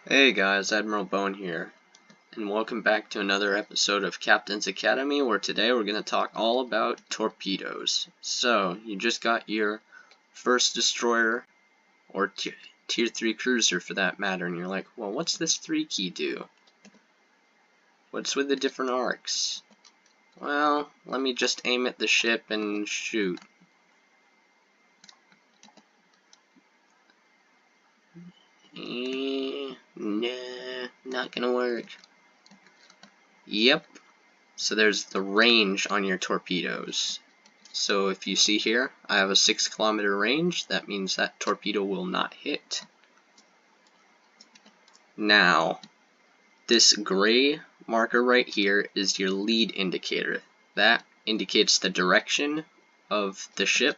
Hey guys, Admiralbone here, and welcome back to another episode of Captain's Academy, where today we're going to talk all about torpedoes. So, you just got your first destroyer, or tier 3 cruiser for that matter, and you're like, well, what's this 3 key do? What's with the different arcs? Well, let me just aim at the ship and shoot. Nah, not gonna work. Yep. So there's the range on your torpedoes. So if you see here, I have a 6-kilometer range. That means that torpedo will not hit. Now, this gray marker right here is your lead indicator. That indicates the direction of the ship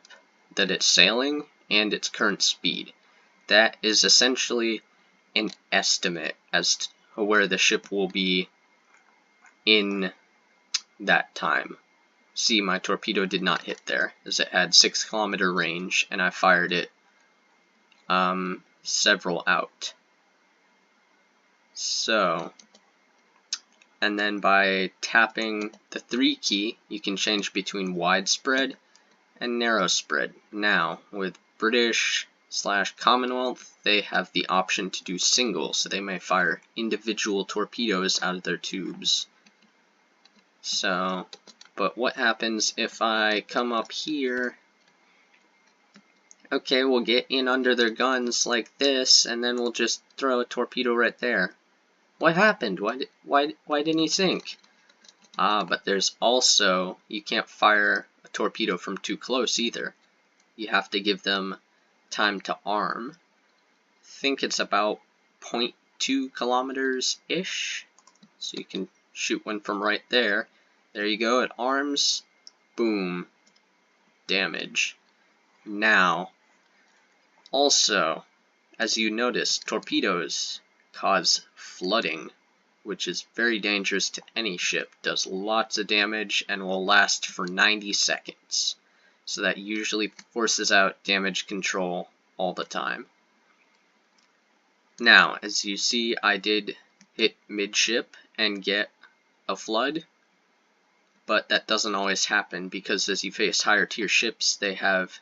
that it's sailing and its current speed. That is essentially an estimate as to where the ship will be in that time. See, my torpedo did not hit there, as it had 6-kilometer range, and I fired it several out. So, and then by tapping the 3 key, you can change between widespread and narrow spread. Now, with British/Commonwealth, they have the option to do single, so they may fire individual torpedoes out of their tubes. So, but what happens if I come up here? Okay, we'll get in under their guns like this, and then we'll just throw a torpedo right there. What happened? Why didn't he sink? But there's also, you can't fire a torpedo from too close either. You have to give them time to arm. I think it's about 0.2 kilometers-ish. So you can shoot one from right there. There you go, it arms. Boom. Damage. Now, also, as you notice, torpedoes cause flooding, which is very dangerous to any ship. Does lots of damage and will last for 90 seconds. So that usually forces out damage control all the time. Now, as you see, I did hit midship and get a flood, but that doesn't always happen because as you face higher tier ships, they have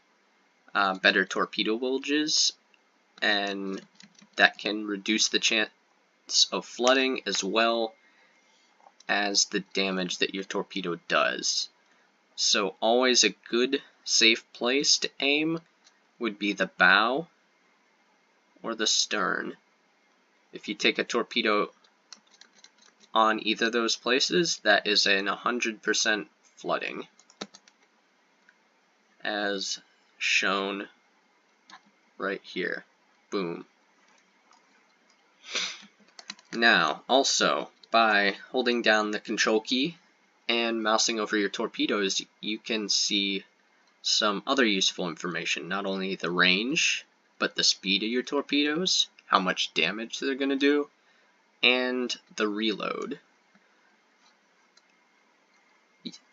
better torpedo bulges, and that can reduce the chance of flooding as well as the damage that your torpedo does. So always a good safe place to aim would be the bow or the stern. If you take a torpedo on either of those places, that is an 100% flooding, as shown right here. Boom. Now, also, by holding down the control key and mousing over your torpedoes, you can see some other useful information. Not only the range, but the speed of your torpedoes, how much damage they're going to do, and the reload.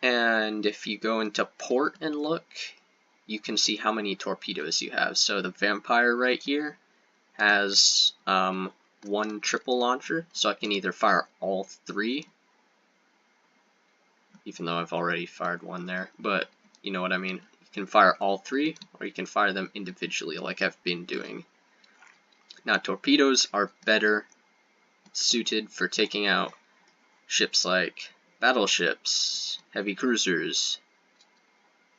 And if you go into port and look, you can see how many torpedoes you have. So the Vampire right here has 1 triple launcher, so I can either fire all 3, even though I've already fired 1 there, but you know what I mean. You can fire all 3, or you can fire them individually like I've been doing. Now, torpedoes are better suited for taking out ships like battleships, heavy cruisers,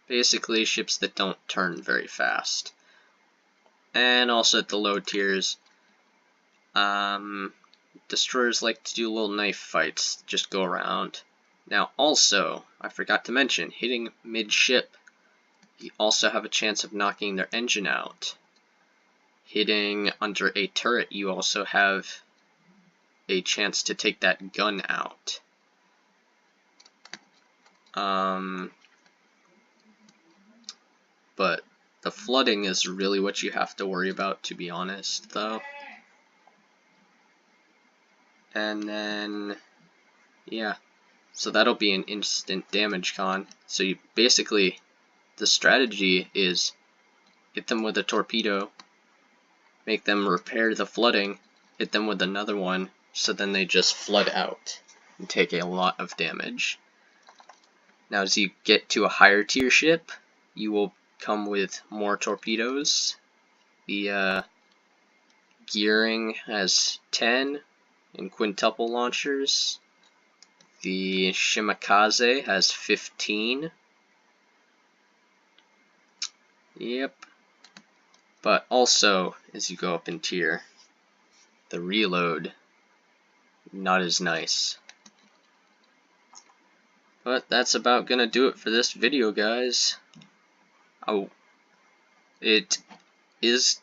basically ships that don't turn very fast. And also at the low tiers, destroyers like to do little knife fights, just go around. Now also, I forgot to mention, hitting midship, you also have a chance of knocking their engine out. Hitting under a turret, you also have a chance to take that gun out. But the flooding is really what you have to worry about, to be honest, though. And then, yeah, so that'll be an instant damage con. So you basically, the strategy is hit them with a torpedo, make them repair the flooding, hit them with another one, so then they just flood out and take a lot of damage. Now as you get to a higher tier ship, you will come with more torpedoes. The gearing has 10 and quintuple launchers. The Shimakaze has 15. Yep. But also, as you go up in tier, the reload, not as nice. But that's about gonna do it for this video, guys. Oh, it is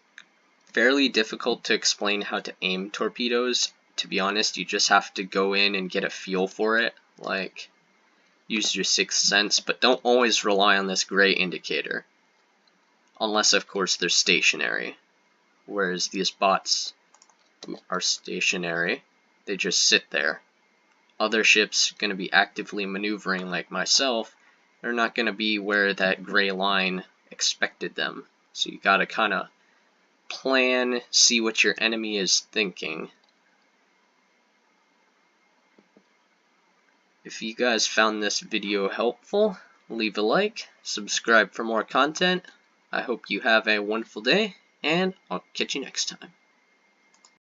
fairly difficult to explain how to aim torpedoes. To be honest, you just have to go in and get a feel for it. Like, use your sixth sense, but don't always rely on this gray indicator. Unless, of course, they're stationary. Whereas these bots are stationary, they just sit there. Other ships going to be actively maneuvering like myself, they're not going to be where that gray line expected them. So you got to kind of plan, see what your enemy is thinking. If you guys found this video helpful, leave a like, subscribe for more content. I hope you have a wonderful day, and I'll catch you next time.